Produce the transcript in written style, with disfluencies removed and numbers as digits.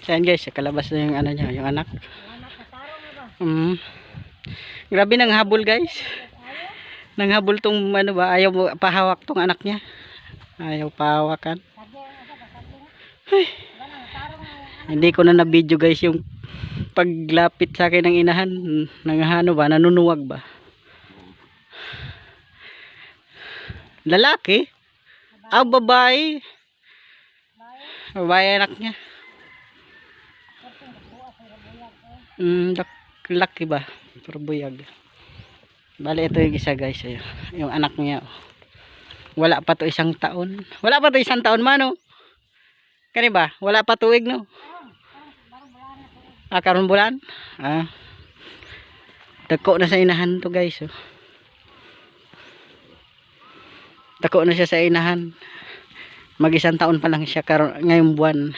Saan guys, kalabas na yung ano niya, yung anak. Grabe nang habol guys. Nang habol tong ano ba, ayaw mo pahawak tong anak niya. Ayaw pahawakan. Ay, hindi ko na video guys yung paglapit sa akin ng inahan. Nangahano ba, nanunuwag ba. Lalaki? Ah, babae. Babae anak niya. Laki ba? Pero buyag. Bali ito yung isa guys. Yung anak niya. Wala pa to 1 taon. Wala pa to 1 taon man, no? Kani ba? Wala pa tuig, no? Ah, karon bulan? Ah. Dako na sa inahan to guys. Oh. Dako na siya sa inahan. Mag 1 taon pa lang siya karon ngayong buwan.